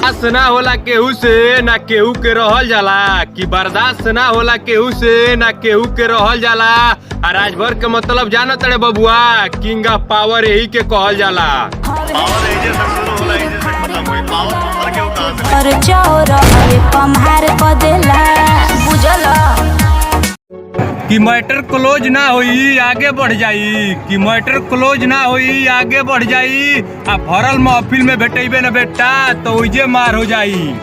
बर्दाश्त ना होला केहू से ना केहू के रहल जाला कि बर्दाश्त ना होला केहू से ना केहू के रहल जाला। आ राजभर के मतलब जाना तड़े बबुआ, किंग ऑफ पावर यही के कहल जाला। कि मैटर क्लोज ना होई आगे बढ़ जाई, कि मैटर क्लोज ना होई आगे बढ़ जाई। आ भरल महफिल में भेटेबे न बेटा तो उजे मार हो जाई।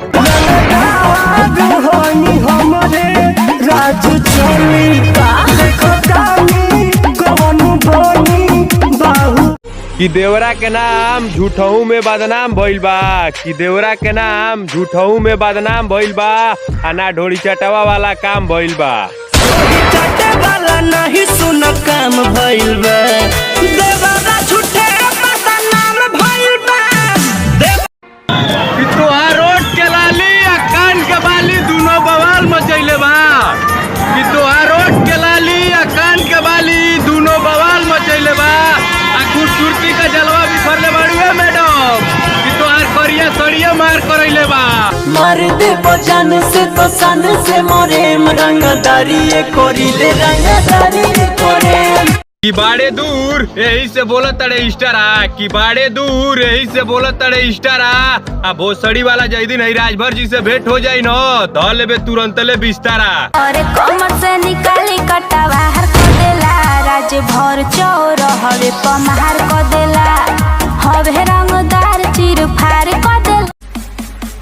कि देवरा के नाम झूठहू में बदनाम भइल बा, कि देवरा के नाम झूठहू में बदनाम भइल बा। आ ना ढोली चटावा वाला काम भइल बा, चटे वाला नहीं सुन काम भइल बा। देवरा झूठे बदनाम भइल बा। कि तोहार रोड के लाली आ कान के बाली दोनों बवाल मचैले बा, कि तोहार रोड के लाली आ कान के बाली दोनों बवाल मचैले बा। आ खूबसूरती का जलवा बिखरले बाड़ुए मैडम, कि तोहार करिया सड़िया मार करैले बा। मार दे बजान से तो सन से मोरे रंगदारी कोरिले रंगदारी कोरे। कि बाड़े दूर यही से बोलत तड़े इस्टारा, कि बाड़े दूर यही से बोलत तड़े इस्टारा। आ भोसड़ी वाला जैदी नहीं राजभर जी से भेंट हो जाई न ध लेबे तुरंत ले बिस्तारा। अरे कमर से निकाली कटा बाहर कर देला, राजभर चौर हवे पमार कर देला, हवे रंगदार चीर फाड़ कर देला।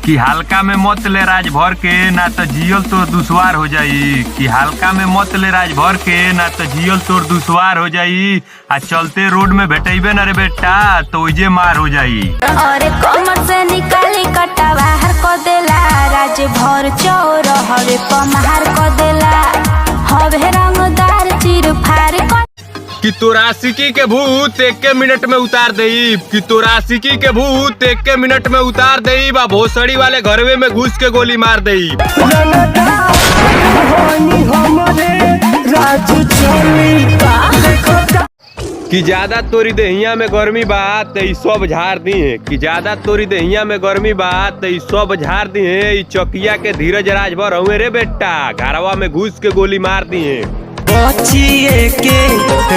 कि हल्का में मत ले राजभर के ना तो जियल तोर दुश्वार हो जाई, कि हल्का में मत ले राजभर के ना तो जियल तोर दुश्वार हो जाई। आ चलते रोड में भेटेबे न रे बेटा तो उजे मार हो जाई। अरे कमर से निकाली कटा बाहर कर देला, राजभर चौर हवे पमार कर देला, हवे रंगदार चीर फाड़ कर। कि तोरासिकी के भूत एक मिनट में उतार देई, कि तोरासिकी के भूत एक मिनट में उतार देई। बा भोसड़ी वाले घरवे में घुस के गोली मार देई। कि ज्यादा तोरी देहिया में गर्मी बा त ई सब झाड़ दी है, कि ज्यादा तोरी देहिया में गर्मी बा त ई सब झाड़ दी है। ई चकिया के धीरज राजभर हुए रे बेटा, घरवा में घुस के गोली मार दी है। बचिए के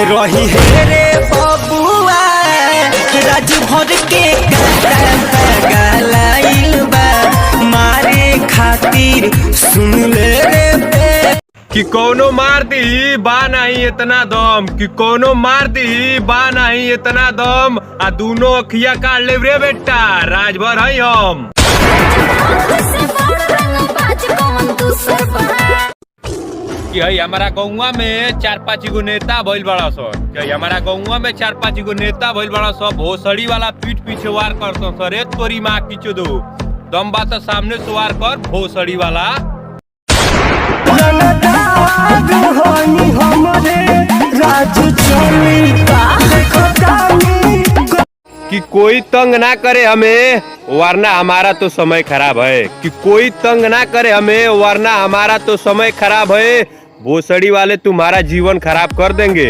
रही है रे बबुआ, राजभर के गलाइल बा मारे खातिर सुन ले रे। कि कोनो मार दी बा नहीं इतना दम, कि कोनो मार दी बा नहीं इतना दम। आ दोनों अखिया काट ले रे बेटा, राजभर है हम। कि हई हमारा गौवा में 4-5 गो नेता भइल बड़ा सन, कि हमारा गौवा में 4-5 गो नेता भइल बड़ा सन। भोसड़ी वाला पीठ पीछे वार करतो सरे तोरी माँ की दो दम बात सामने से वार कर भोसड़ी वाला। कि कोई तंग ना करे हमें वरना हमारा तो समय खराब है, कि कोई तंग ना करे हमें वरना हमारा तो समय खराब है। भोसड़ी वाले तुम्हारा जीवन खराब कर देंगे।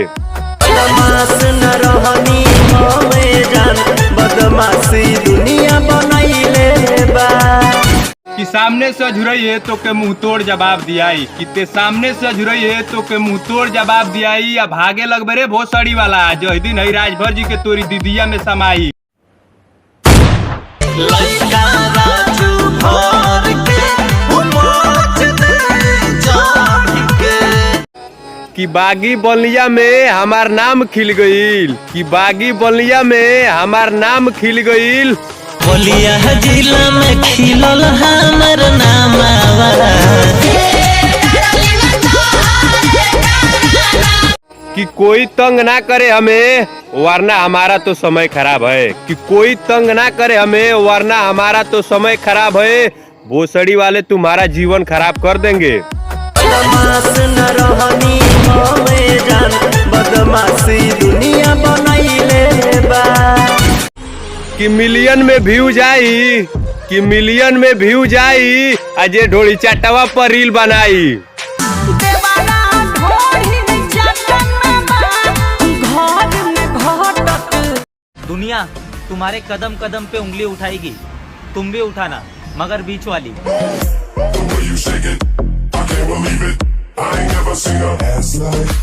बदमाशी दुनिया बनैले बा। कि सामने से अझुरई है तो के मुंह तोड़ जवाब दियाई, कि ते सामने से अझुरई है तो के मुंह तोड़ जवाब दियाई। या भागे लगबे रे भोसड़ी वाला, जो दिन हई राजभर जी के तोरी दीदिया में समाई। कि बागी बलिया में हमार नाम खिल गईल, कि बागी बलिया में हमार नाम खिल गईल। बलिया जिला में खिलल हमर नाम कि कोई तंग ना करे हमें वरना हमारा तो समय खराब है, कि कोई तंग ना करे हमें वरना हमारा तो समय खराब है। भोसड़ी वाले तुम्हारा जीवन खराब कर देंगे। बदमाशी दुनिया बनैले बा। कि मिलियन में व्यू जाई, कि मिलियन में व्यू जाई। अजय ढोली चटवा पर रील बनाई। दुनिया तुम्हारे कदम कदम पे उंगली उठाएगी, तुम भी उठाना। मगर बीच वाली। The way you shake it, I can't believe it. I ain't never seen a ass like that.